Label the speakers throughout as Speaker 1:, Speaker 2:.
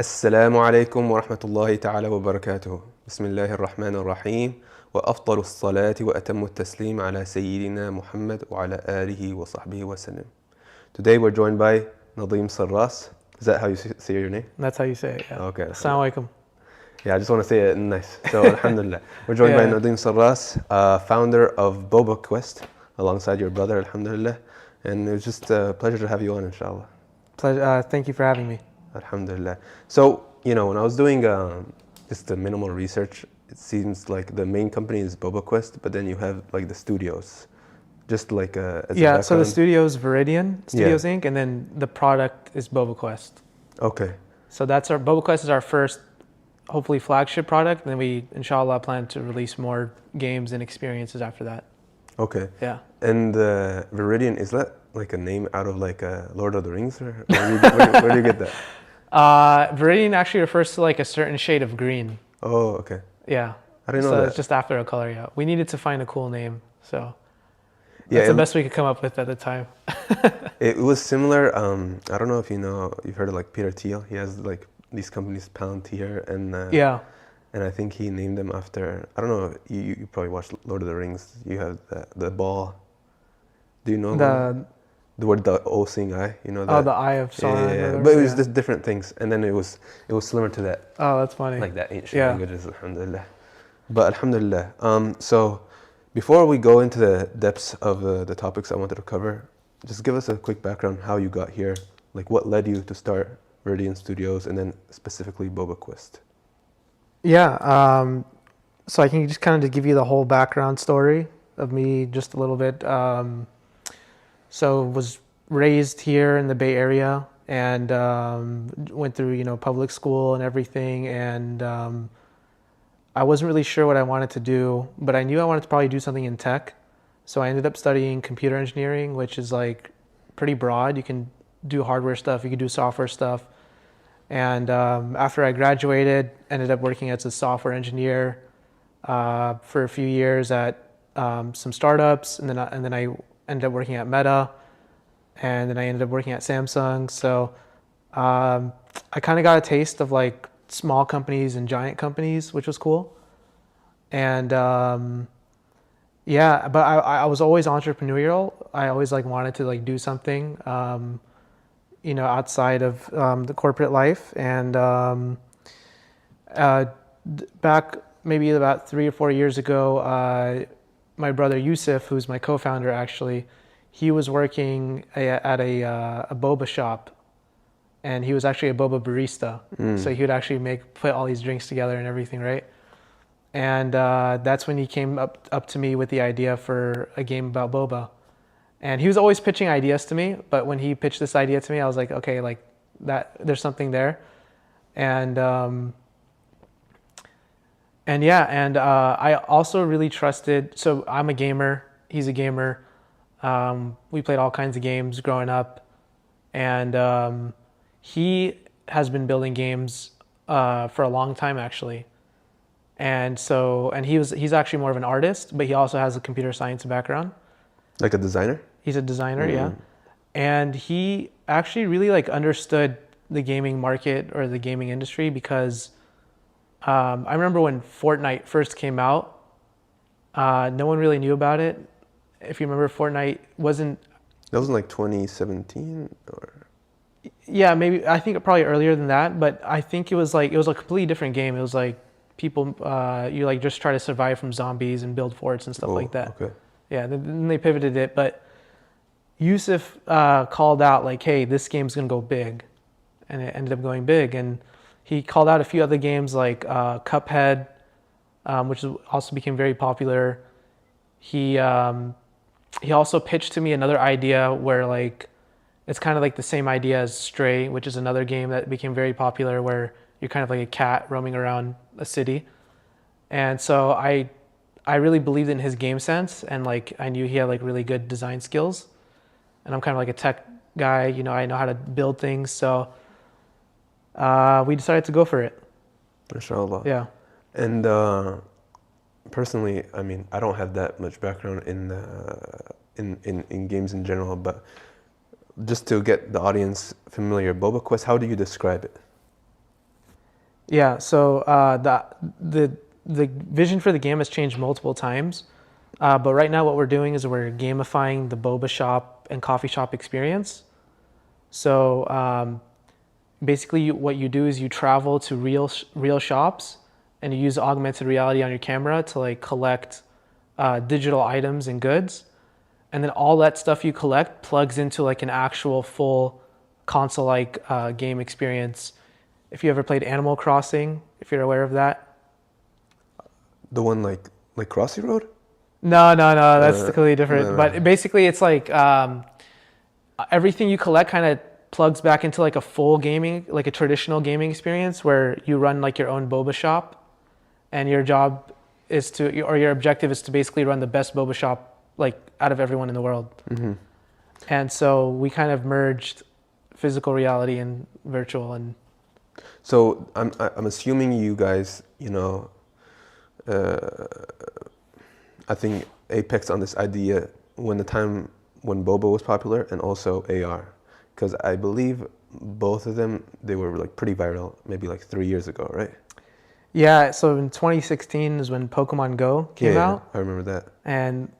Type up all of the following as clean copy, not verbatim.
Speaker 1: السلام عليكم ورحمة الله تعالى وبركاته. بسم الله الرحمن الرحيم، وأفضل الصلاة وأتم التسليم على سيدنا محمد وعلى آله وصحبه وسلم. Today we're joined by Nadim Sarras. Is that how you say your name?
Speaker 2: That's how you say it, yeah.
Speaker 1: Okay.
Speaker 2: Assalamu alaikum.
Speaker 1: Yeah, I just want to say it nice. So, alhamdulillah. We're joined by Nadim Sarras, founder of Boba Quest, alongside your brother, alhamdulillah. And it was just a pleasure to have you on, inshallah.
Speaker 2: Pleasure. Thank you for having me.
Speaker 1: Alhamdulillah. So, when I was doing just the minimal research, it seems like the main company is Boba Quest, but then you have like the studios. Just like as a
Speaker 2: so the studio is Viridian Studios Inc., and then the product is Boba Quest.
Speaker 1: Okay.
Speaker 2: So that's our Boba Quest is our first, hopefully, flagship product, and then we, inshallah, plan to release more games and experiences after that.
Speaker 1: Okay.
Speaker 2: Yeah.
Speaker 1: And Viridian, is that like a name out of like Lord of the Rings, or where do you get that?
Speaker 2: Viridian actually refers to like a certain shade of green.
Speaker 1: Oh, okay.
Speaker 2: Yeah.
Speaker 1: I didn't know that.
Speaker 2: So it's just after a color, yeah. We needed to find a cool name, so
Speaker 1: Yeah,
Speaker 2: that's the best we could come up with at the time.
Speaker 1: It was similar. I don't know if you've heard of like Peter Thiel. He has like these companies, Palantir, and and I think he named them after. I don't know. You probably watched Lord of the Rings. You have the ball. Do you know the word the all-seeing eye? You know that?
Speaker 2: The eye of Sauron.
Speaker 1: Yeah. But it was just different things, and then it was similar to that.
Speaker 2: Oh, that's funny.
Speaker 1: Like that ancient languages, alhamdulillah. But alhamdulillah. So before we go into the depths of the topics I wanted to cover, just give us a quick background how you got here, like what led you to start Viridian Studios, and then specifically Boba Quest.
Speaker 2: Yeah. So I can just kind of give you the whole background story of me just a little bit. So was raised here in the Bay Area and went through, public school and everything. And I wasn't really sure what I wanted to do, but I knew I wanted to probably do something in tech. So I ended up studying computer engineering, which is like pretty broad. You can do hardware stuff, you can do software stuff. And after I graduated, ended up working as a software engineer for a few years at some startups, and then I ended up working at Meta, and then I ended up working at Samsung. So I kind of got a taste of like small companies and giant companies, which was cool. And but I was always entrepreneurial. I always like wanted to like do something, outside of the corporate life. And back maybe about 3 or 4 years ago, my brother Yusuf, who's my co-founder actually, he was working at a boba shop, and he was actually a boba barista. So he would actually put all these drinks together and everything, right? And that's when he came up to me with the idea for a game about boba. And he was always pitching ideas to me, but when he pitched this idea to me, I was like, okay, like that, there's something there. And I also really trusted, so I'm a gamer, he's a gamer. We played all kinds of games growing up, and he has been building games for a long time actually. And he's actually more of an artist, but he also has a computer science background. Like
Speaker 1: a designer?
Speaker 2: He's a designer, yeah. And he actually really like understood the gaming market or the gaming industry because I remember when Fortnite first came out, no one really knew about it. If you remember, Fortnite wasn't...
Speaker 1: That was in like 2017 or...
Speaker 2: Yeah, maybe, I think probably earlier than that, but I think it was a completely different game. It was like people, you like just try to survive from zombies and build forts and stuff like that.
Speaker 1: Okay.
Speaker 2: Yeah, then they pivoted it, but Yusuf called out like, hey, this game's gonna go big. And it ended up going big. And he called out a few other games like Cuphead, which also became very popular. He also pitched to me another idea where like it's kind of like the same idea as Stray, which is another game that became very popular where you're kind of like a cat roaming around a city. And so I really believed in his game sense, and like I knew he had like really good design skills. And I'm kind of like a tech guy, I know how to build things, so we decided to go for it.
Speaker 1: Inshallah.
Speaker 2: Yeah.
Speaker 1: And personally, I mean, I don't have that much background in games in general, but just to get the audience familiar, Boba Quest, how do you describe it?
Speaker 2: Yeah, so the vision for the game has changed multiple times, but right now what we're doing is we're gamifying the boba shop and coffee shop experience. So basically, what you do is you travel to real shops, and you use augmented reality on your camera to like collect digital items and goods, and then all that stuff you collect plugs into like an actual full console-like game experience. If you ever played Animal Crossing, if you're aware of that.
Speaker 1: The one like Crossy Road?
Speaker 2: No, that's completely different.
Speaker 1: No.
Speaker 2: But basically, it's like everything you collect kind of plugs back into like a full gaming, like a traditional gaming experience where you run like your own boba shop, and your job is to, or your objective is to basically run the best boba shop like out of everyone in the world. Mm-hmm. And so we kind of merged physical reality and virtual. And
Speaker 1: so I'm assuming you guys, I think apex on this idea when Boba was popular, and also AR, because I believe both of them, they were like pretty viral maybe like 3 years ago, right?
Speaker 2: Yeah, so in 2016 is when Pokemon Go came out.
Speaker 1: I remember that.
Speaker 2: And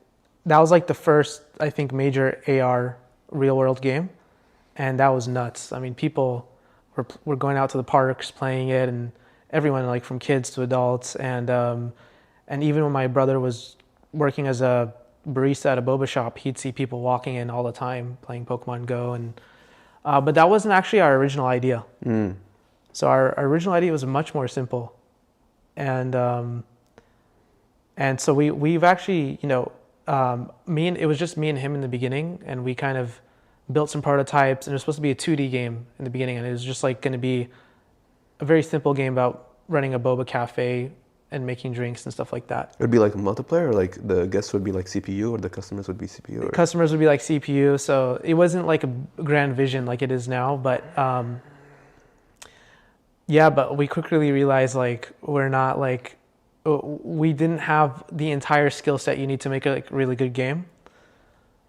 Speaker 2: that was like the first, I think, major AR real world game, and that was nuts. I mean, people were going out to the parks playing it, and everyone, like from kids to adults, and even when my brother was working as a barista at a boba shop, he'd see people walking in all the time playing Pokemon Go, and but that wasn't actually our original idea. So our original idea was much more simple, and so we've actually, it was just me and him in the beginning, and we kind of built some prototypes, and it was supposed to be a 2D game in the beginning, and it was just like going to be a very simple game about running a boba cafe and making drinks and stuff like that.
Speaker 1: It would be like a multiplayer, or like the guests would be like CPU, or the customers would be CPU? Or?
Speaker 2: Customers would be like CPU, so it wasn't like a grand vision like it is now, but but we quickly realized like we didn't have the entire skill set you need to make a like really good game.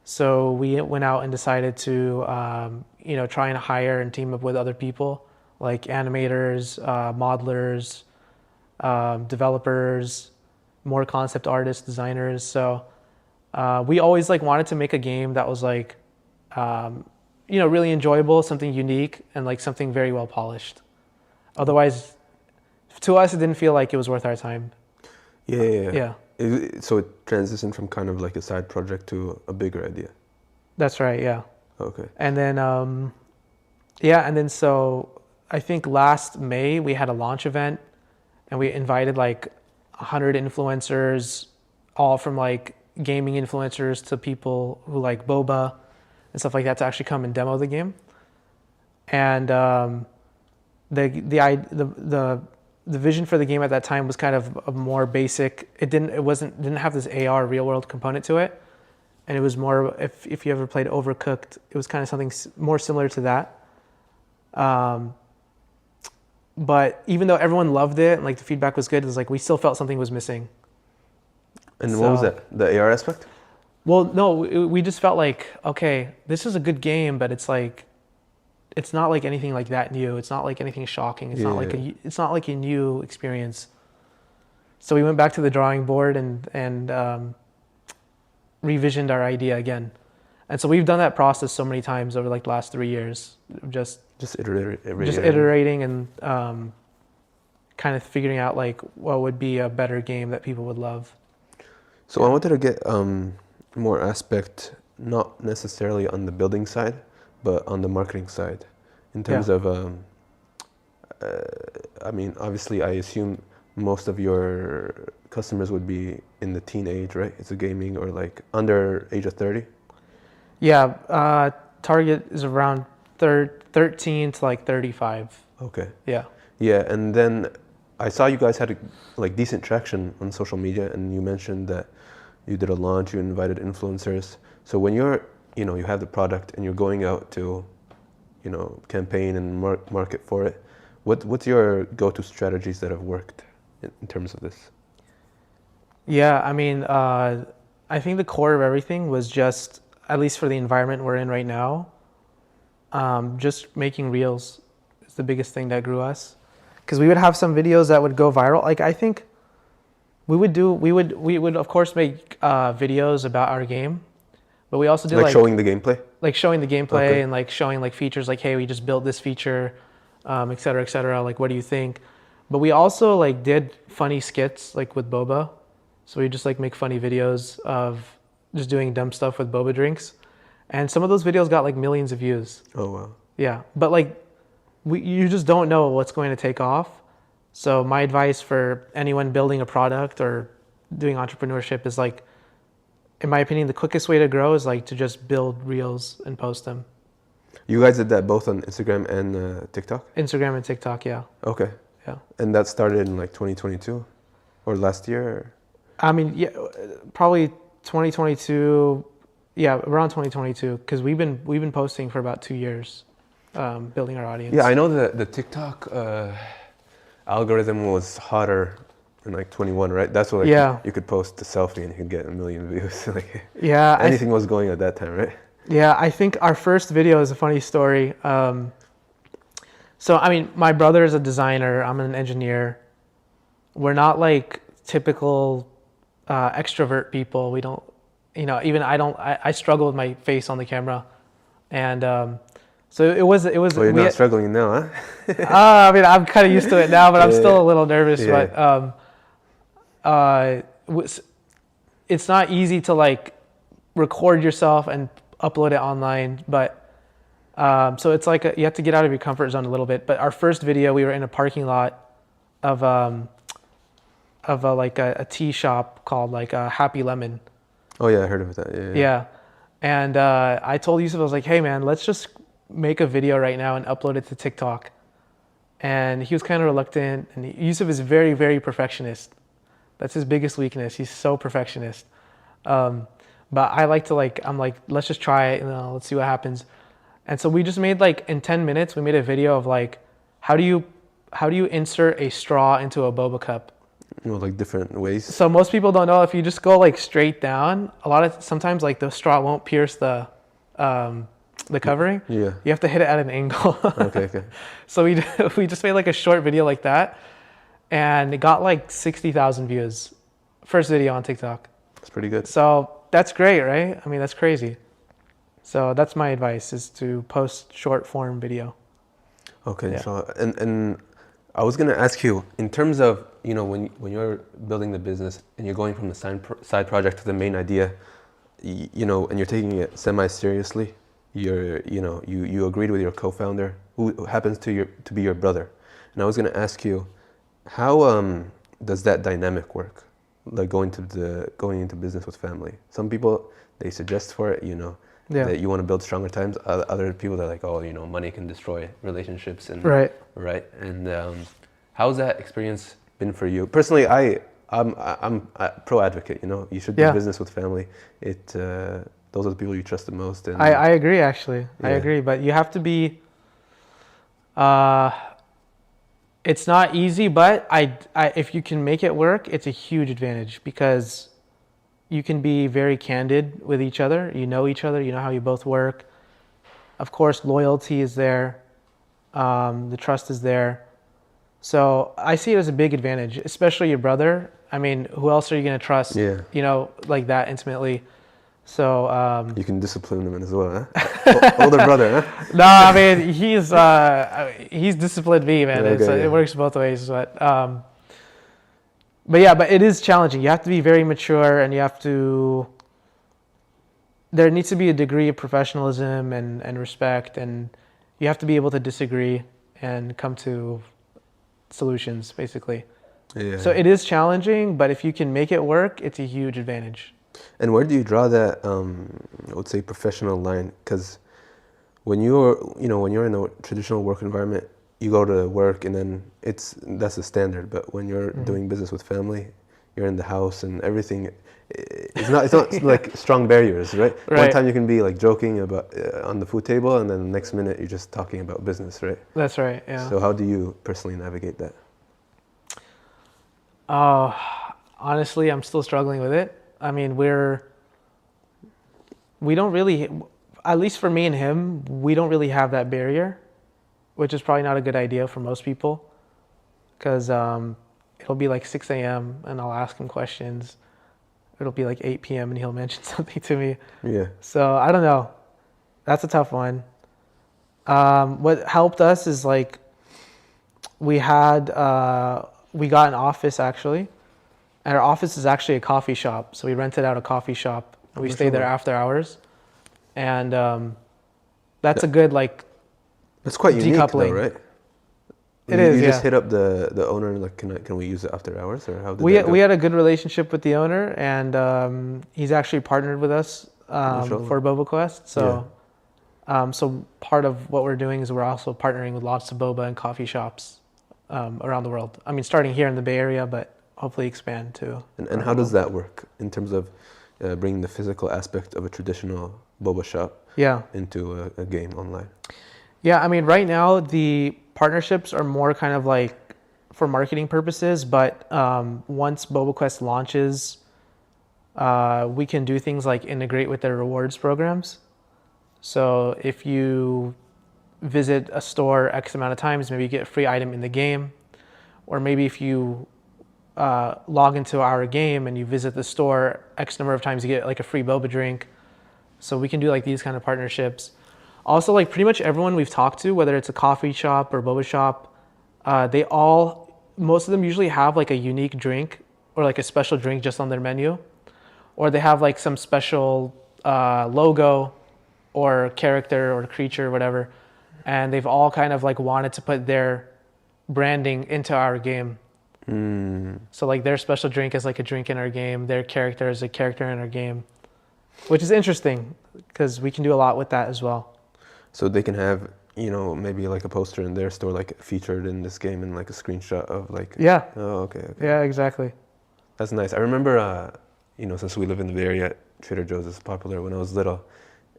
Speaker 2: So we went out and decided to try and hire and team up with other people like animators, modelers, developers, more concept artists, designers. So we always like wanted to make a game that was like really enjoyable, something unique, and like something very well polished. Otherwise, to us, it didn't feel like it was worth our time.
Speaker 1: Yeah. So it transitioned from kind of like a side project to a bigger idea.
Speaker 2: That's right. Yeah.
Speaker 1: Okay.
Speaker 2: And then so I think last May we had a launch event, and we invited like 100 influencers, all from like gaming influencers to people who like boba and stuff like that, to actually come and demo the game. And the vision for the game at that time was kind of a more basic. It didn't have this AR real world component to it, and it was more, if you ever played Overcooked, it was kind of something more similar to that. But even though everyone loved it and like the feedback was good, it was like we still felt something was missing.
Speaker 1: And what was that? The AR aspect?
Speaker 2: Well, no, we just felt like, okay, this is a good game, but it's like, it's not like anything like that new. It's not like anything shocking. It's not like a new experience. So we went back to the drawing board and revisioned our idea again. And so we've done that process so many times over like the last 3 years, just iterating and kind of figuring out like what would be a better game that people would love.
Speaker 1: So I wanted to get more aspect, not necessarily on the building side, but on the marketing side, in terms of, I mean, obviously I assume most of your customers would be in the teen age, right? It's a gaming, or like under age of 30?
Speaker 2: Yeah, target is around 13 to like 35.
Speaker 1: Okay.
Speaker 2: Yeah.
Speaker 1: Yeah, and then I saw you guys had like decent traction on social media, and you mentioned that you did a launch, you invited influencers. So when you're, you have the product and you're going out to, campaign and market for it, what's your go-to strategies that have worked in terms of this?
Speaker 2: Yeah, I mean, I think the core of everything was just, at least for the environment we're in right now, just making reels is the biggest thing that grew us. because we would have some videos that would go viral. Like I think we would of course make videos about our game, but we also do
Speaker 1: like showing the gameplay.
Speaker 2: Like showing the gameplay and like showing like features, like, hey, we just built this feature, et cetera, et cetera. Like, what do you think? But we also like did funny skits like with Boba. So we just like make funny videos of just doing dumb stuff with boba drinks. And some of those videos got like millions of views.
Speaker 1: Oh, wow.
Speaker 2: Yeah. But like, you just don't know what's going to take off. So my advice for anyone building a product or doing entrepreneurship is like, in my opinion, the quickest way to grow is like to just build reels and post them.
Speaker 1: You guys did that both on Instagram and TikTok?
Speaker 2: Instagram and TikTok, yeah.
Speaker 1: Okay.
Speaker 2: Yeah.
Speaker 1: And that started in like 2022 or last year? Or?
Speaker 2: I mean, yeah, probably 2022. Yeah, around 2022, because we've been posting for about 2 years, building our audience.
Speaker 1: Yeah, I know that the TikTok algorithm was hotter in like 21, right? That's what you could post a selfie and you could get 1 million views. Like
Speaker 2: yeah,
Speaker 1: anything was going at that time, right?
Speaker 2: Yeah, I think our first video is a funny story. So I mean, my brother is a designer. I'm an engineer. We're not like typical extrovert people. We don't, even I struggle with my face on the camera, and so it was.
Speaker 1: Well, you're not struggling now, huh?
Speaker 2: I mean, I'm kind of used to it now, but I'm still a little nervous.
Speaker 1: Yeah.
Speaker 2: But it's not easy to like record yourself and upload it online. But so it's like you have to get out of your comfort zone a little bit. But our first video, we were in a parking lot of a tea shop called like Happy Lemon.
Speaker 1: Oh yeah, I heard of that. Yeah.
Speaker 2: Yeah. And I told Yusuf, I was like, hey man, let's just make a video right now and upload it to TikTok. And he was kind of reluctant. And Yusuf is very, very perfectionist. That's his biggest weakness. He's so perfectionist. But I like to I'm like, let's just try it. Let's see what happens. And so we just made like, in 10 minutes, we made a video of like, how do you insert a straw into a boba cup?
Speaker 1: Like different ways.
Speaker 2: So most people don't know, if you just go like straight down, sometimes like the straw won't pierce the covering.
Speaker 1: Yeah.
Speaker 2: You have to hit it at an angle.
Speaker 1: Okay.
Speaker 2: So we just made like a short video like that, and it got like 60,000 views. First video on TikTok.
Speaker 1: That's pretty good.
Speaker 2: So that's great, right? I mean, that's crazy. So that's my advice, is to post short form video.
Speaker 1: Okay.
Speaker 2: Yeah.
Speaker 1: So and I was gonna ask you, in terms of when you're building the business and you're going from the side project to the main idea, and you're taking it semi-seriously, you agreed with your co-founder, who happens to be your brother, and I was going to ask you, how does that dynamic work, like going into business with family? Some people, they suggest for it, that you want to build stronger ties. Other people, they're like, oh, money can destroy relationships, and right, and how's that experience been for you personally? I'm a pro advocate. You should do business with family. Those are the people you trust the most. And
Speaker 2: I agree, actually. Yeah. I agree, but you have to be. It's not easy, but if you can make it work, it's a huge advantage, because you can be very candid with each other. You know each other. You know how you both work. Of course, loyalty is there. The trust is there. So I see it as a big advantage, especially your brother. I mean, who else are you going to trust, like that intimately? So
Speaker 1: you can discipline him as well, huh? Older brother, huh?
Speaker 2: No, I mean, he's disciplined me, man. It works both ways. But it is challenging. You have to be very mature, and there needs to be a degree of professionalism and respect, and you have to be able to disagree and come to solutions, basically. Yeah. So it is challenging, but if you can make it work, it's a huge advantage.
Speaker 1: And where do you draw that, I would say, professional line? Because when you're in a traditional work environment, you go to work and then that's the standard. But when you're doing business with family, you're in the house and everything. It's not like strong barriers, right? One time you can be like joking about on the food table, and then the next minute you're just talking about business, right? That's right. Yeah. So how do you personally navigate that?
Speaker 2: Honestly, I'm still struggling with it. I mean, we don't really, at least for me and him, we don't really have that barrier, which is probably not a good idea for most people. because it'll be like 6 a.m. and I'll ask him questions. It'll be like 8 p.m. and he'll mention something to me.
Speaker 1: Yeah.
Speaker 2: So I don't know. That's a tough one. What helped us is like we got an office actually, and our office is actually a coffee shop. So we rented out a coffee shop and we stayed there after hours, and that's a good like.
Speaker 1: That's quite unique, though, right?
Speaker 2: It is.
Speaker 1: You just hit up the owner and like, can we use it after hours, or how did
Speaker 2: we
Speaker 1: that go?
Speaker 2: We had a good relationship with the owner, and he's actually partnered with us for Boba Quest. So, so part of what we're doing is we're also partnering with lots of boba and coffee shops around the world. I mean, starting here in the Bay Area, but hopefully expand to.
Speaker 1: And how does that work in terms of bringing the physical aspect of a traditional boba shop into a game online?
Speaker 2: Yeah, I mean, right now the partnerships are more kind of like for marketing purposes, but once Boba Quest launches, we can do things like integrate with their rewards programs. So if you visit a store X amount of times, maybe you get a free item in the game, or maybe if you log into our game and you visit the store X number of times, you get like a free boba drink. So we can do like these kind of partnerships. Also, like pretty much everyone we've talked to, whether it's a coffee shop or boba shop, most of them usually have like a unique drink or like a special drink just on their menu, or they have like some special logo or character or creature or whatever, and they've all kind of like wanted to put their branding into our game. So like their special drink is like a drink in our game, their character is a character in our game, which is interesting because we can do a lot with that as well.
Speaker 1: So they can have, maybe like a poster in their store, like featured in this game, and like a screenshot of like.
Speaker 2: Yeah.
Speaker 1: Oh, okay.
Speaker 2: Yeah, exactly.
Speaker 1: That's nice. I remember, since we live in the Bay Area, Trader Joe's is popular. When I was little,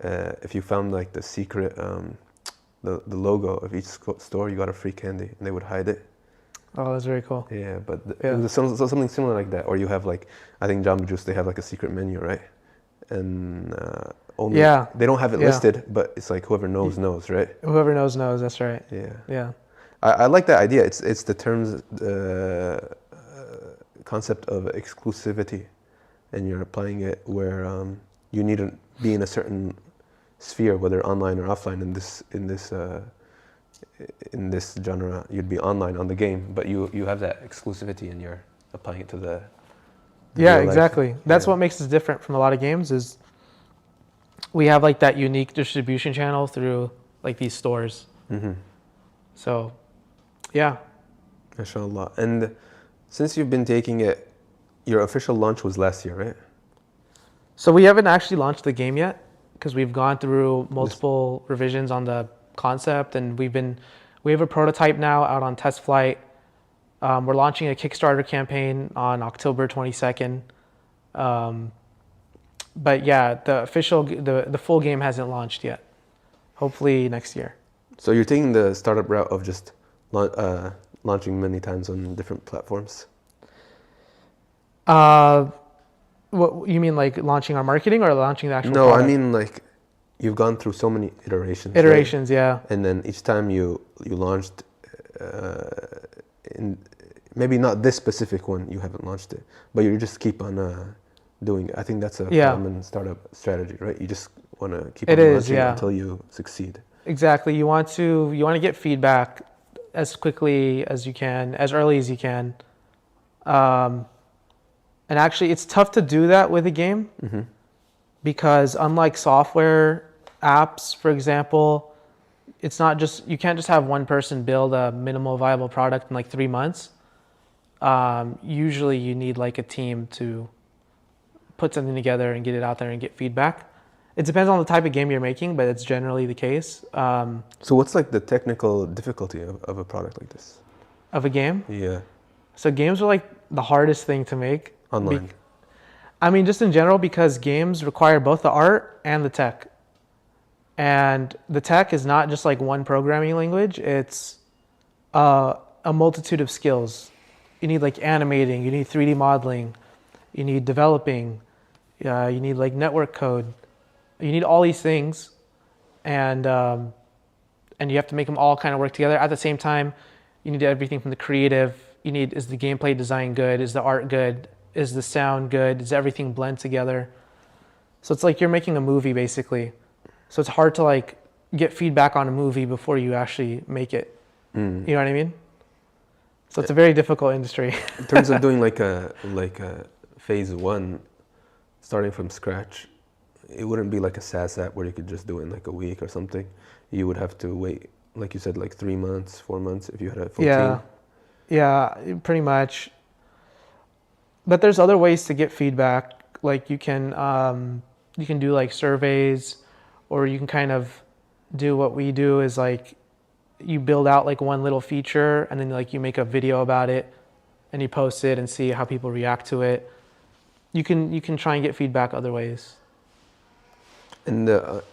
Speaker 1: if you found like the secret, the logo of each store, you got a free candy, and they would hide it.
Speaker 2: Oh, that's very cool.
Speaker 1: Yeah, but it was something similar like that. Or you have like, I think Jamba Juice, they have like a secret menu, right? And they don't have it listed, but it's like whoever knows, right?
Speaker 2: Whoever knows, that's right.
Speaker 1: Yeah. I like that idea. It's the terms, concept of exclusivity, and you're applying it where you need to be in a certain sphere, whether online or offline. In this genre, you'd be online on the game, but you have that exclusivity, and you're applying it to the
Speaker 2: exactly. Life. That's what makes us different from a lot of games is we have like that unique distribution channel through like these stores. So, yeah.
Speaker 1: MashaAllah. And since you've been taking it, your official launch was last year, right?
Speaker 2: So we haven't actually launched the game yet because we've gone through multiple revisions on the concept, and we have a prototype now out on test flight. We're launching a Kickstarter campaign on October 22nd. But yeah, the full game hasn't launched yet. Hopefully next year.
Speaker 1: So you're taking the startup route of just launching many times on different platforms?
Speaker 2: What you mean, like launching our marketing or launching the actual
Speaker 1: No,
Speaker 2: product?
Speaker 1: I mean like you've gone through so many iterations.
Speaker 2: Iterations, right? Yeah.
Speaker 1: And then each time you launched, maybe not this specific one, you haven't launched it, but you just keep on doing it. I think that's a common startup strategy, right? You just want to keep on launching until you succeed.
Speaker 2: Exactly. You want to get feedback as quickly as you can, as early as you can. And actually, it's tough to do that with a game because unlike software apps, for example, it's not just, you can't just have one person build a minimal viable product in like 3 months. Usually you need like a team to put something together and get it out there and get feedback. It depends on the type of game you're making, but it's generally the case.
Speaker 1: So what's like the technical difficulty of a product like this?
Speaker 2: Of a game?
Speaker 1: Yeah.
Speaker 2: So games are like the hardest thing to make.
Speaker 1: Online.
Speaker 2: I mean, just in general, because games require both the art and the tech. And the tech is not just like one programming language. It's a multitude of skills. You need like animating, you need 3D modeling, you need developing, you need like network code. You need all these things, and you have to make them all kind of work together. At the same time, You need everything from the creative. Is the gameplay design good? Is the art good? Is the sound good? Is everything blend together? So it's like you're making a movie basically. So it's hard to like get feedback on a movie before you actually make it. You know what I mean? So it's a very difficult industry.
Speaker 1: In terms of doing like a phase one, starting from scratch, it wouldn't be like a SaaS app where you could just do it in like a week or something. You would have to wait, like you said, like 3 months, 4 months if you had a full team.
Speaker 2: Yeah, pretty much. But there's other ways to get feedback. Like you can do like surveys, or you can kind of do what we do is like you build out like one little feature and then like you make a video about it and you post it and see how people react to it. You can try and get feedback other ways.
Speaker 1: And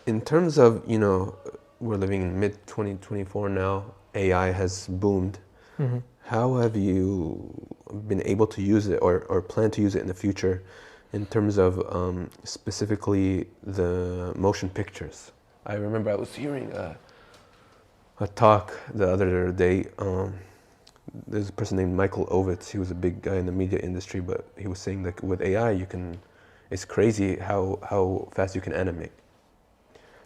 Speaker 1: in terms of, you know, we're living in mid 2024 now, AI has boomed. Mm-hmm. How have you been able to use it or plan to use it in the future in terms of specifically the motion pictures? I remember I was hearing a talk the other day. There's a person named Michael Ovitz. He was a big guy in the media industry, but he was saying like with AI, it's crazy how fast you can animate.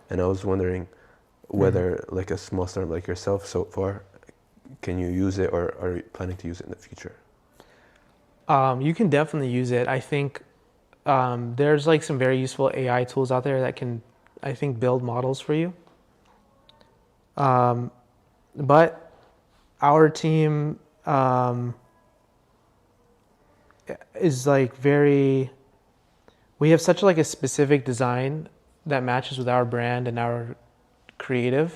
Speaker 1: And I was wondering whether like a small startup like yourself so far, can you use it or are you planning to use it in the future?
Speaker 2: You can definitely use it. I think there's like some very useful AI tools out there that can, I think, build models for you. But our team is like we have such like a specific design that matches with our brand and our creative,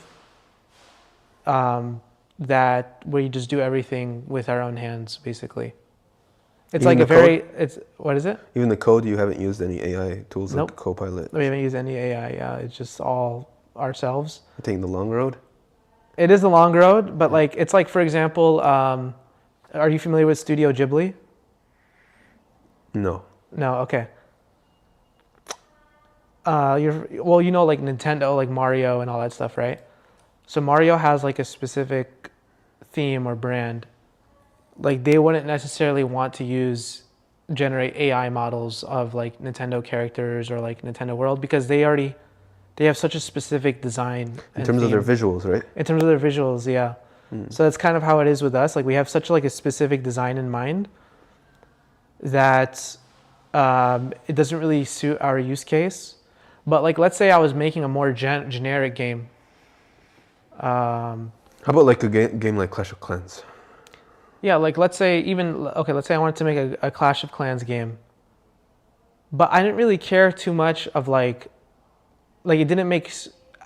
Speaker 2: that we just do everything with our own hands, basically. It's even like what is it?
Speaker 1: Even the code, you haven't used any AI tools? Nope. Like Copilot?
Speaker 2: We haven't used any AI, yeah. It's just all ourselves.
Speaker 1: You're taking the long road?
Speaker 2: It is the long road, but like, it's like, for example, are you familiar with Studio Ghibli?
Speaker 1: No.
Speaker 2: No, okay. You know, like Nintendo, like Mario and all that stuff, right? So Mario has like a specific theme or brand. Like they wouldn't necessarily want to generate AI models of like Nintendo characters or like Nintendo World because they have such a specific design.
Speaker 1: In terms of their visuals, right?
Speaker 2: In terms of their visuals, yeah. So that's kind of how it is with us. Like we have such like a specific design in mind that it doesn't really suit our use case. But like, let's say I was making a more generic game.
Speaker 1: How about like a game like Clash of Clans?
Speaker 2: Yeah, like let's say I wanted to make a Clash of Clans game. But I didn't really care too much of like it didn't make,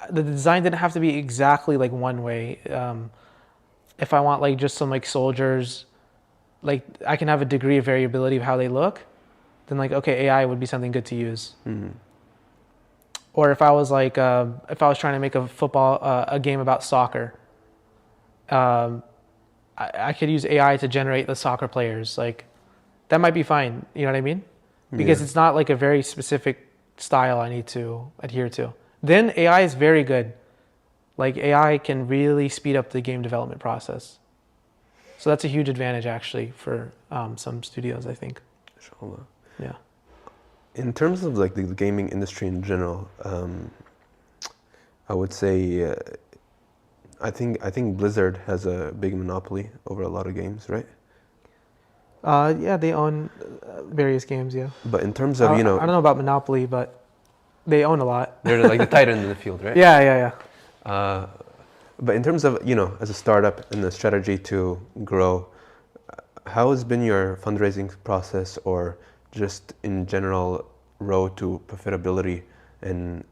Speaker 2: the design didn't have to be exactly like one way. If I want like just some like soldiers, like I can have a degree of variability of how they look, then like, okay, AI would be something good to use. Mm-hmm. Or if I was like, if I was trying to make a game about soccer, I could use AI to generate the soccer players. Like that might be fine. You know what I mean? Because it's not like a very specific style I need to adhere to. Then AI is very good. Like AI can really speed up the game development process. So that's a huge advantage actually for some studios, I think.
Speaker 1: Inshallah.
Speaker 2: Yeah.
Speaker 1: In terms of like the gaming industry in general, I would say I think Blizzard has a big monopoly over a lot of games, right?
Speaker 2: Yeah, they own various games, yeah.
Speaker 1: But in terms of,
Speaker 2: I don't know about monopoly, but they own a lot.
Speaker 1: They're like the titan in the field, right?
Speaker 2: Yeah.
Speaker 1: But in terms of, as a startup and the strategy to grow, how has been your fundraising process or just in general road to profitability and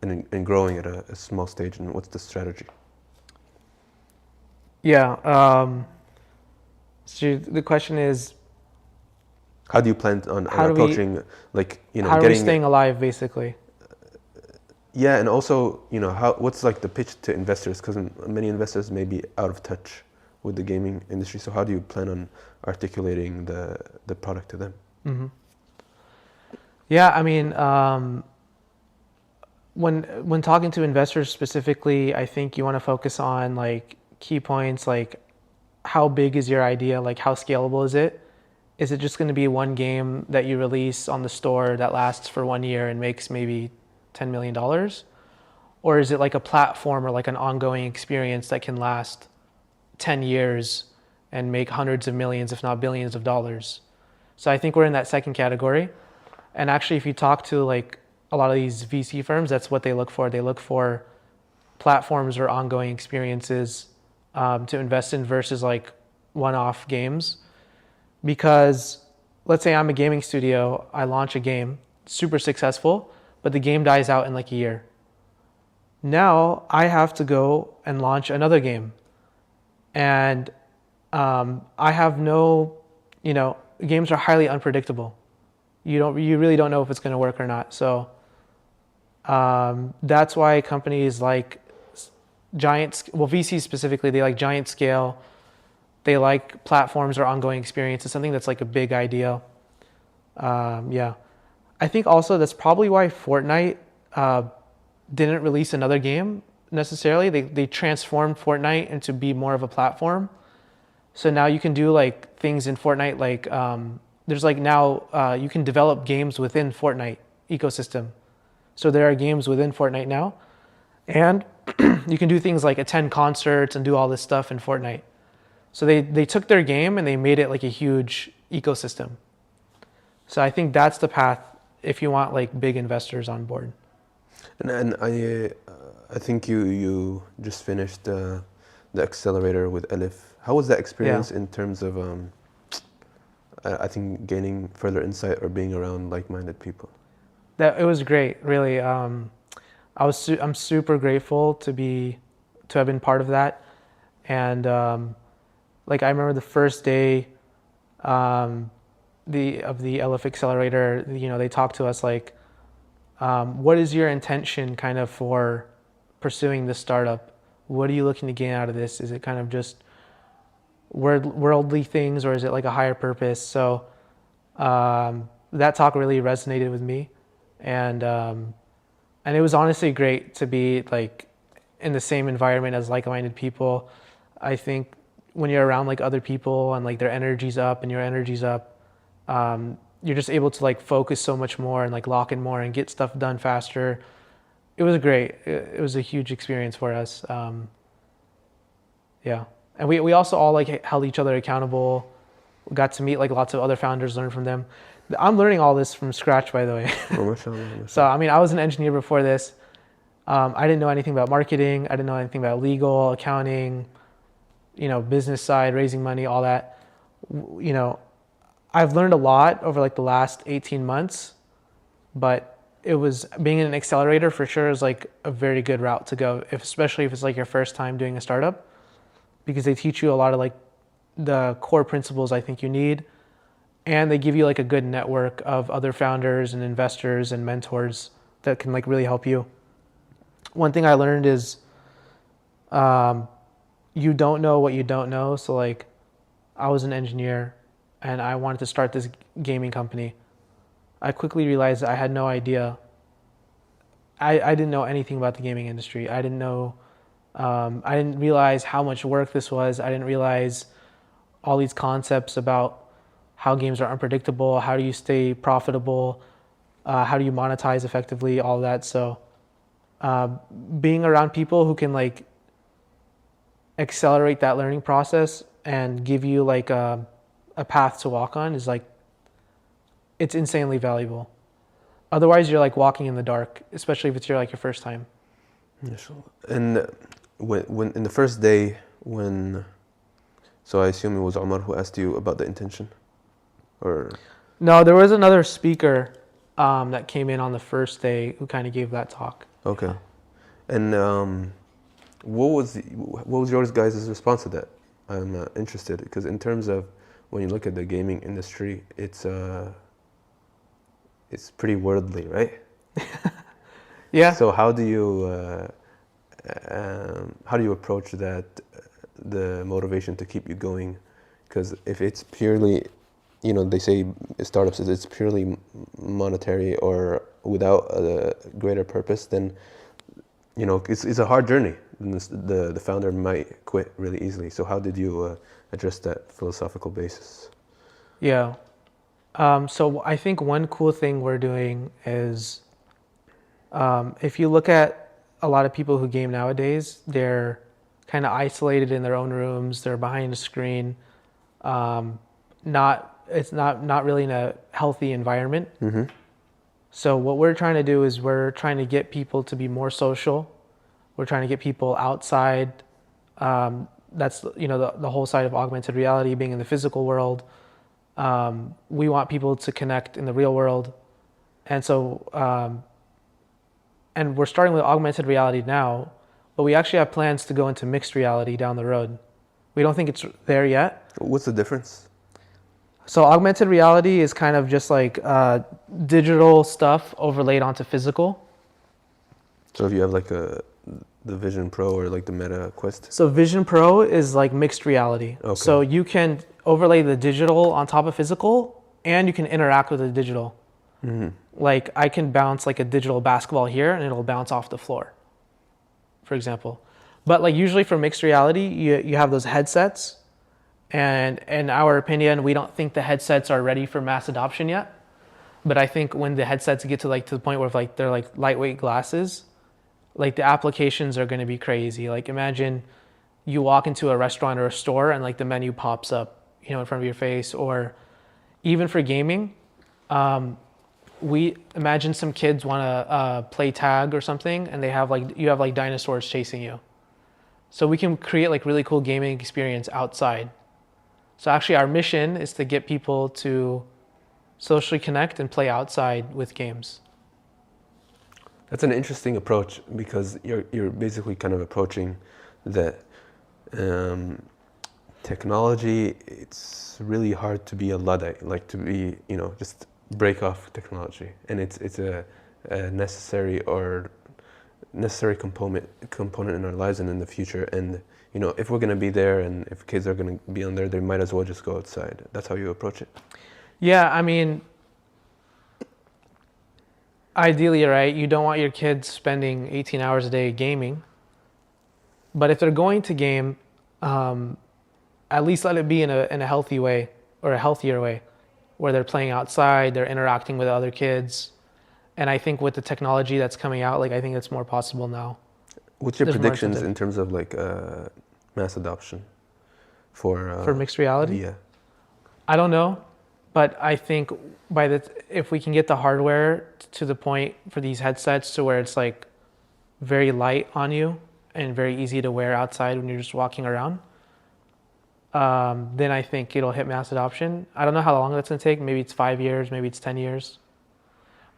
Speaker 1: growing at a small stage, and what's the strategy?
Speaker 2: Yeah. So the question is,
Speaker 1: how do you plan on approaching,
Speaker 2: how are we staying alive, basically?
Speaker 1: Yeah, and also, what's like the pitch to investors? Because many investors may be out of touch with the gaming industry. So how do you plan on articulating the product to them?
Speaker 2: Mm-hmm. Yeah, I mean, when talking to investors specifically, I think you want to focus on like key points like how big is your idea? Like, how scalable is it? Is it just going to be one game that you release on the store that lasts for 1 year and makes maybe $10 million? Or is it like a platform or like an ongoing experience that can last 10 years and make hundreds of millions, if not billions of dollars? So I think we're in that second category. And actually, if you talk to like a lot of these VC firms, that's what they look for. They look for platforms or ongoing experiences to invest in versus like one-off games. Because let's say I'm a gaming studio, I launch a game, super successful, but the game dies out in like a year. Now I have to go and launch another game. And I have no, games are highly unpredictable. You really don't know if it's going to work or not. So that's why companies like VCs specifically, they like giant scale. They like platforms or ongoing experience. It's something that's like a big idea. Yeah. I think also that's probably why Fortnite didn't release another game necessarily. They transformed Fortnite into be more of a platform. So now you can do like things in Fortnite, like there's like now you can develop games within Fortnite ecosystem. So there are games within Fortnite now, and you can do things like attend concerts and do all this stuff in Fortnite. So they took their game and they made it like a huge ecosystem. So I think that's the path if you want like big investors on board.
Speaker 1: And I think you just finished the accelerator with Elif. How was that experience in terms of I think gaining further insight or being around like-minded people?
Speaker 2: It was great, really. I'm super grateful to have been part of that, and like I remember the first day of the Elif Accelerator. They talked to us like, what is your intention kind of for pursuing this startup? What are you looking to gain out of this? Is it kind of just worldly things, or is it like a higher purpose? So that talk really resonated with me, and it was honestly great to be like in the same environment as like-minded people. I think when you're around like other people and like their energy's up and your energy's up, you're just able to like focus so much more and like lock in more and get stuff done faster. It was great. It was a huge experience for us. Yeah. And we also all like held each other accountable. We got to meet like lots of other founders, learn from them. I'm learning all this from scratch, by the way. So, I mean, I was an engineer before this. I didn't know anything about marketing. I didn't know anything about legal, accounting, business side, raising money, all that. I've learned a lot over like the last 18 months, but it was being in an accelerator for sure is like a very good route to go, especially if it's like your first time doing a startup, because they teach you a lot of like the core principles I think you need. And they give you like a good network of other founders and investors and mentors that can like really help you. One thing I learned is you don't know what you don't know. So like I was an engineer and I wanted to start this gaming company. I quickly realized that I had no idea. I didn't know anything about the gaming industry. I didn't realize how much work this was. I didn't realize all these concepts about how games are unpredictable, how do you stay profitable, how do you monetize effectively, all that. So being around people who can like accelerate that learning process and give you like a path to walk on is like, it's insanely valuable. Otherwise you're like walking in the dark, especially if it's your first time.
Speaker 1: And when in the first day, so I assume it was Omar who asked you about the intention? Or
Speaker 2: no, there was another speaker that came in on the first day who kind of gave that talk.
Speaker 1: Okay. And what was your guys' response to that? I'm interested because in terms of when you look at the gaming industry, it's pretty worldly, right?
Speaker 2: Yeah.
Speaker 1: So how do you approach that, the motivation to keep you going? Because if it's purely, they say startups, it's purely monetary or without a greater purpose, then, it's a hard journey. then the founder might quit really easily. So how did you address that philosophical basis?
Speaker 2: Yeah. So I think one cool thing we're doing is, if you look at a lot of people who game nowadays, they're kind of isolated in their own rooms. They're behind a screen. It's not really in a healthy environment.
Speaker 1: Mm-hmm.
Speaker 2: So what we're trying to do is we're trying to get people to be more social. We're trying to get people outside. That's, you know, the whole side of augmented reality, being in the physical world. We want people to connect in the real world. And so, and we're starting with augmented reality now, but we actually have plans to go into mixed reality down the road. We don't think it's there yet.
Speaker 1: What's the difference?
Speaker 2: So augmented reality is kind of just like digital stuff overlaid onto physical.
Speaker 1: So if you have like the Vision Pro or like the Meta Quest?
Speaker 2: So Vision Pro is like mixed reality.
Speaker 1: Okay.
Speaker 2: So you can overlay the digital on top of physical, and you can interact with the digital.
Speaker 1: Mm-hmm.
Speaker 2: Like I can bounce like a digital basketball here and it'll bounce off the floor, for example. But like usually for mixed reality, you have those headsets, and in our opinion, we don't think the headsets are ready for mass adoption yet. But I think when the headsets get to the point where like they're like lightweight glasses, like the applications are going to be crazy. Like imagine you walk into a restaurant or a store and like the menu pops up, you know, in front of your face. Or even for gaming, we imagine some kids want to play tag or something, and you have like dinosaurs chasing you. So we can create like really cool gaming experience outside. So actually our mission is to get people to socially connect and play outside with games.
Speaker 1: That's an interesting approach, because you're basically kind of approaching that technology. It's really hard to be a Luddite, like to be, you know, just break off technology, and it's a necessary component in our lives and in the future. And you know, if we're going to be there, and if kids are going to be on there, they might as well just go outside. That's how you approach it.
Speaker 2: Yeah, I mean, ideally, right, you don't want your kids spending 18 hours a day gaming. But if they're going to game, at least let it be in a healthy way, or a healthier way, where they're playing outside, they're interacting with other kids. And I think with the technology that's coming out, like I think it's more possible now.
Speaker 1: What's your predictions in terms of like mass adoption for
Speaker 2: mixed reality?
Speaker 1: Yeah,
Speaker 2: I don't know, but I think if we can get the hardware to the point for these headsets to where it's like very light on you and very easy to wear outside when you're just walking around, then I think it'll hit mass adoption. I don't know how long that's gonna take. Maybe it's 5 years, maybe it's 10 years.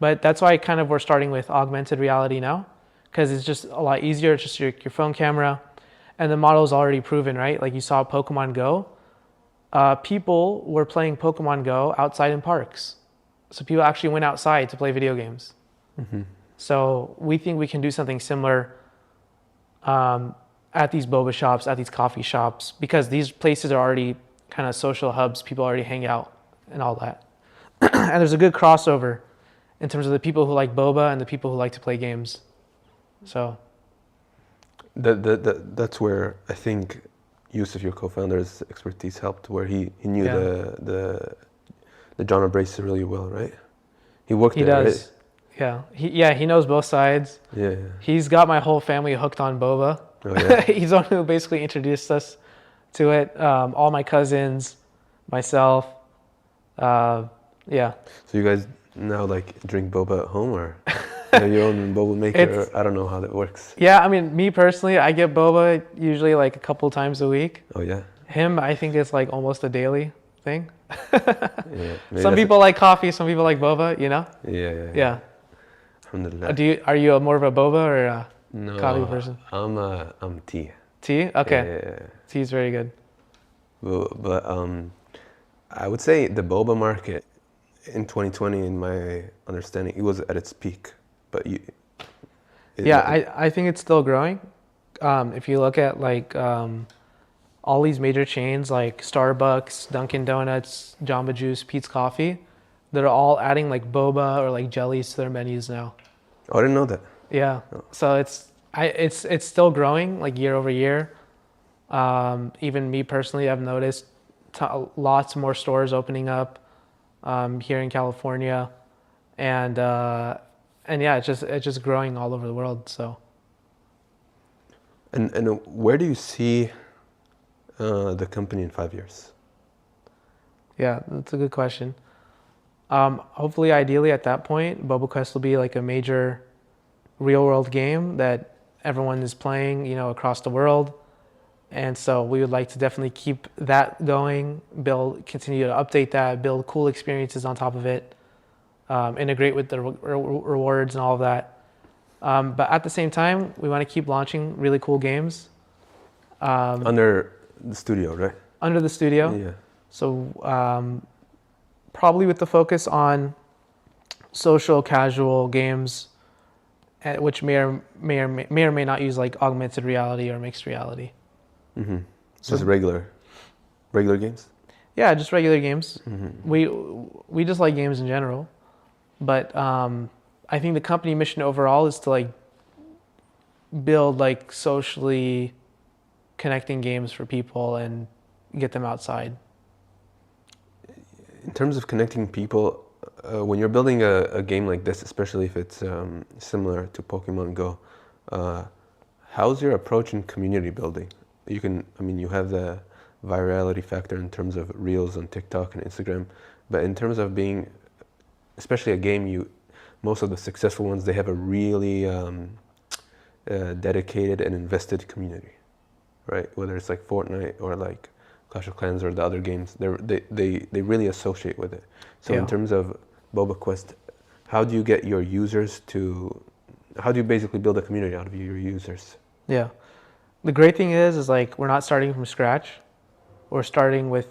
Speaker 2: But that's why we're starting with augmented reality now, because it's just a lot easier. It's just your phone camera, and the model is already proven, right? Like you saw Pokemon Go. People were playing Pokemon Go outside in parks. So people actually went outside to play video games.
Speaker 1: Mm-hmm.
Speaker 2: So we think we can do something similar at these boba shops, at these coffee shops, because these places are already kind of social hubs. People already hang out and all that. And there's a good crossover in terms of the people who like boba and the people who like to play games. So
Speaker 1: that's where I think Yusuf, your co-founder's expertise helped, where he knew the genre brace really well, right? He worked there,
Speaker 2: does. Right? He knows both sides.
Speaker 1: Yeah.
Speaker 2: He's got my whole family hooked on boba.
Speaker 1: Oh, yeah.
Speaker 2: He's the one who basically introduced us to it. All my cousins, myself. Yeah.
Speaker 1: So you guys now like drink boba at home, or you have your own boba maker? I don't know how that works.
Speaker 2: Yeah, I mean, me personally, I get boba usually like a couple times a week.
Speaker 1: Oh yeah.
Speaker 2: Him, I think it's like almost a daily thing.
Speaker 1: Yeah.
Speaker 2: Some people like coffee, some people like boba, you know?
Speaker 1: Yeah. Alhamdulillah.
Speaker 2: Are you more of a boba or a
Speaker 1: No,
Speaker 2: coffee person?
Speaker 1: I'm tea.
Speaker 2: Tea? Okay.
Speaker 1: Yeah.
Speaker 2: Tea is very good.
Speaker 1: But I would say the boba market in 2020, in my understanding, it was at its peak. But
Speaker 2: I think it's still growing. If you look at like all these major chains like Starbucks, Dunkin' Donuts, Jamba Juice, Peet's Coffee, they're all adding like boba or like jellies to their menus now.
Speaker 1: Oh, I didn't know that.
Speaker 2: Yeah. So It's still growing like year over year. Even me personally, I've noticed lots more stores opening up here in California, and yeah, it's just growing all over the world. So.
Speaker 1: And where do you see the company in 5 years?
Speaker 2: Yeah, that's a good question. Hopefully, ideally, at that point, Boba Quest will be like a major real-world game that everyone is playing, across the world. And so we would like to definitely keep that going, continue to update that, build cool experiences on top of it, integrate with the rewards and all of that. But at the same time, we want to keep launching really cool games.
Speaker 1: Under the studio, right?
Speaker 2: Under the studio.
Speaker 1: Yeah.
Speaker 2: So probably with the focus on social, casual games, which may or may not use like augmented reality or mixed reality.
Speaker 1: Mm-hmm. So just regular games?
Speaker 2: Yeah, just regular games.
Speaker 1: Mm-hmm.
Speaker 2: We just like games in general, but I think the company mission overall is to like build like socially connecting games for people and get them outside.
Speaker 1: In terms of connecting people, when you're building a game like this, especially if it's similar to Pokemon Go, how's your approach in community building? You have the virality factor in terms of reels on TikTok and Instagram, but in terms of being, especially a game, most of the successful ones, they have a really dedicated and invested community, right? Whether it's like Fortnite or like Clash of Clans or the other games, they really associate with it. So in terms of Boba Quest, how do you get your users how do you basically build a community out of your users? Yeah.
Speaker 2: The great thing is like we're not starting from scratch. We're starting with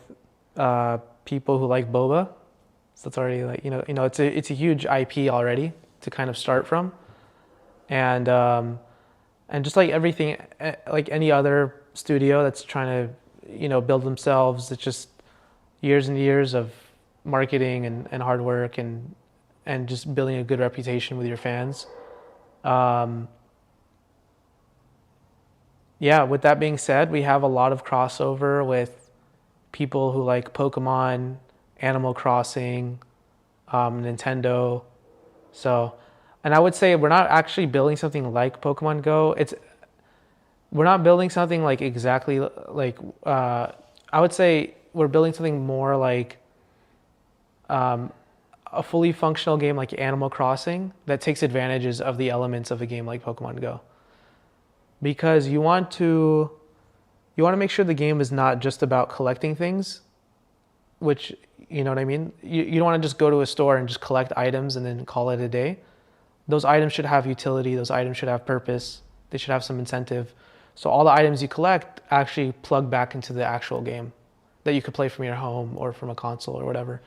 Speaker 2: people who like Boba. So it's already like, it's a huge IP already to kind of start from. And just like everything, like any other studio that's trying to, build themselves, it's just years and years of marketing and hard work and just building a good reputation with your fans. Yeah, with that being said, we have a lot of crossover with people who like Pokemon, Animal Crossing, Nintendo. So, and I would say we're not actually building something like Pokemon Go. We're not building something like exactly like, I would say we're building something more like a fully functional game like Animal Crossing that takes advantages of the elements of a game like Pokemon Go. Because you want to make sure the game is not just about collecting things, which, you know what I mean? You don't want to just go to a store and just collect items and then call it a day. Those items should have utility. Those items should have purpose. They should have some incentive. So all the items you collect actually plug back into the actual game that you could play from your home or from a console or whatever.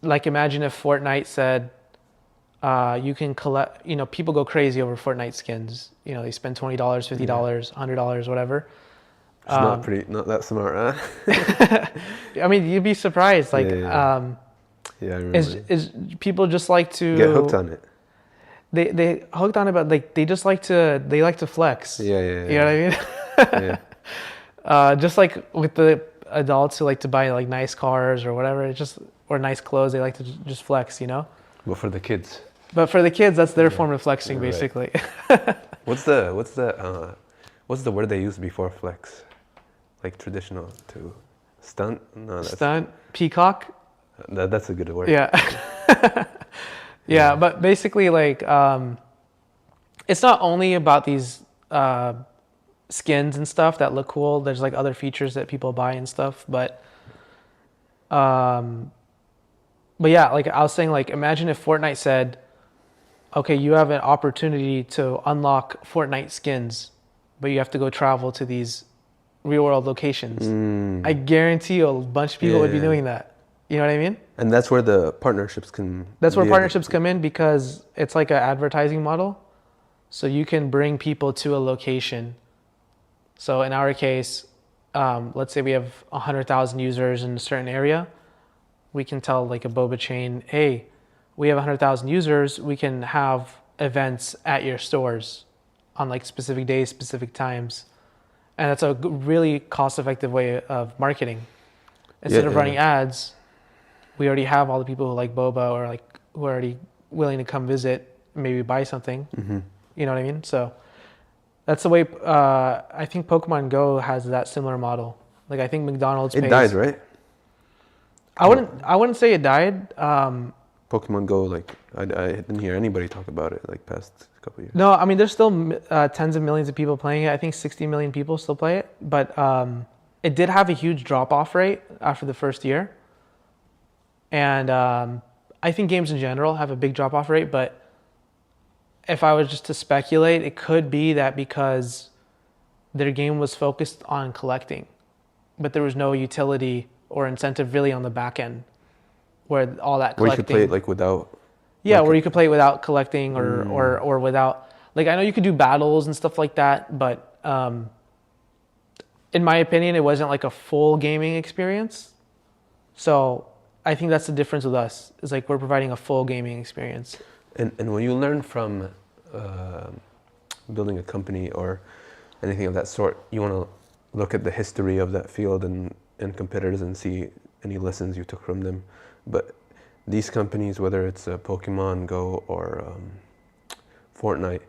Speaker 2: Like imagine if Fortnite said, you can collect, people go crazy over Fortnite skins. They spend $20, $50, $100, whatever.
Speaker 1: It's not that smart, huh?
Speaker 2: I mean, you'd be surprised. Like,
Speaker 1: I remember.
Speaker 2: Is people just like to
Speaker 1: get hooked on it?
Speaker 2: They hooked on it, but like they like to flex.
Speaker 1: Yeah.
Speaker 2: You know what I mean? Yeah. Just like with the adults who like to buy like nice cars or whatever, or nice clothes, they like to just flex,
Speaker 1: But for the kids.
Speaker 2: But for the kids, that's their form of flexing, basically.
Speaker 1: What's the word they used before flex? Like traditional to stunt? No,
Speaker 2: stunt, peacock.
Speaker 1: That's a good word.
Speaker 2: Yeah. Yeah, but basically, like, it's not only about these skins and stuff that look cool. There's like other features that people buy and stuff, but yeah, like I was saying, like imagine if Fortnite said, okay, you have an opportunity to unlock Fortnite skins, but you have to go travel to these real world locations. I guarantee you a bunch of people would be doing that. You know what I mean?
Speaker 1: And that's where the partnerships come
Speaker 2: in because it's like an advertising model. So you can bring people to a location. So in our case, let's say we have 100,000 users in a certain area. We can tell like a boba chain, hey, we have 100,000 users. We can have events at your stores on like specific days, specific times. And that's a really cost-effective way of marketing. Instead of running ads, we already have all the people who like Boba or like who are already willing to come visit, maybe buy something. Mm-hmm. You know what I mean? So that's the way. I think Pokemon Go has that similar model. Like I think McDonald's.
Speaker 1: It died, right?
Speaker 2: I wouldn't say it died.
Speaker 1: Pokemon Go, like I didn't hear anybody talk about it like past couple of years.
Speaker 2: No, I mean there's still tens of millions of people playing it. I think 60 million people still play it, but it did have a huge drop-off rate after the first year. And I think games in general have a big drop-off rate, but if I was just to speculate, it could be that because their game was focused on collecting, but there was no utility or incentive really on the back end where all that collecting.
Speaker 1: Where you could play it like without.
Speaker 2: Yeah, where you could play it without collecting or without, like I know you could do battles and stuff like that, but in my opinion, it wasn't like a full gaming experience. So I think that's the difference with us. Is like we're providing a full gaming experience.
Speaker 1: And when you learn from building a company or anything of that sort, you want to look at the history of that field and competitors and see any lessons you took from them. But these companies, whether it's Pokemon Go or Fortnite,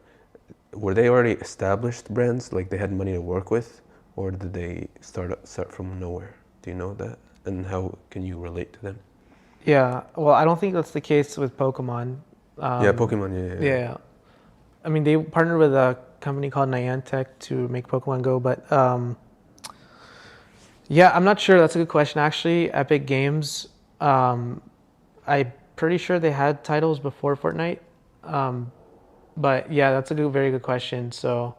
Speaker 1: were they already established brands, like they had money to work with, or did they start from nowhere? Do you know that? And how can you relate to them?
Speaker 2: Yeah, well, I don't think that's the case with Pokemon.
Speaker 1: Pokemon,
Speaker 2: yeah. I mean, they partnered with a company called Niantic to make Pokemon Go, but yeah, I'm not sure. That's a good question, actually. Epic Games, I'm pretty sure they had titles before Fortnite, but yeah, that's a very good question. So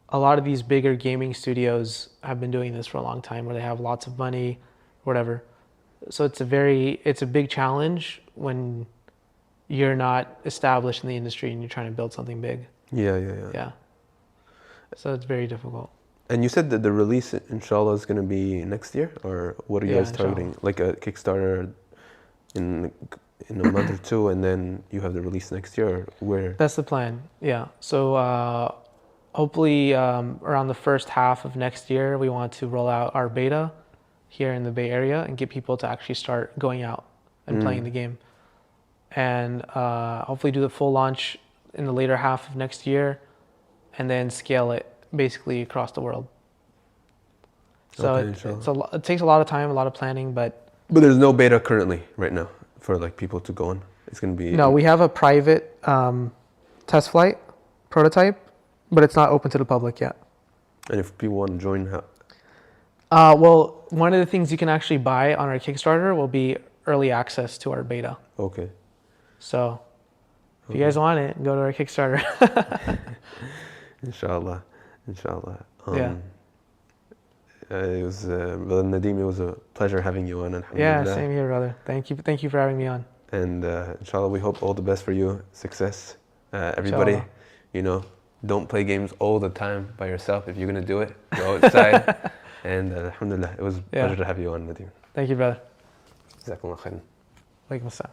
Speaker 2: a lot of these bigger gaming studios have been doing this for a long time, where they have lots of money, whatever. So it's a big challenge when you're not established in the industry and you're trying to build something big.
Speaker 1: Yeah.
Speaker 2: So it's very difficult.
Speaker 1: And you said that the release, inshallah, is going to be next year, or what are you guys targeting?
Speaker 2: Inshallah.
Speaker 1: Like a Kickstarter in a month or two, and then you have the release next year, or where?
Speaker 2: That's the plan. Yeah. So hopefully around the first half of next year, we want to roll out our beta here in the Bay Area and get people to actually start going out and playing the game, and hopefully do the full launch in the later half of next year, and then scale it basically across the world. So it takes a lot of time, a lot of planning, but
Speaker 1: there's no beta currently right now for like people to go on. It's going to be
Speaker 2: we have a private test flight prototype, but it's not open to the public yet.
Speaker 1: And if people want to join, how?
Speaker 2: Well, one of the things you can actually buy on our Kickstarter will be early access to our beta.
Speaker 1: Okay.
Speaker 2: So if you guys want it, go to our Kickstarter.
Speaker 1: Inshallah.
Speaker 2: Yeah.
Speaker 1: It was Nadim, it was a pleasure having you on.
Speaker 2: Yeah, same here, brother. Thank you for having me on.
Speaker 1: And inshallah, we hope all the best for you, success. Everybody,
Speaker 2: inshallah.
Speaker 1: Don't play games all the time by yourself. If you're gonna do it, go outside. And alhamdulillah, it was a pleasure to have you on, Nadim.
Speaker 2: Thank you, brother.
Speaker 1: Jazakallah khairan.
Speaker 2: Walaikum assalam.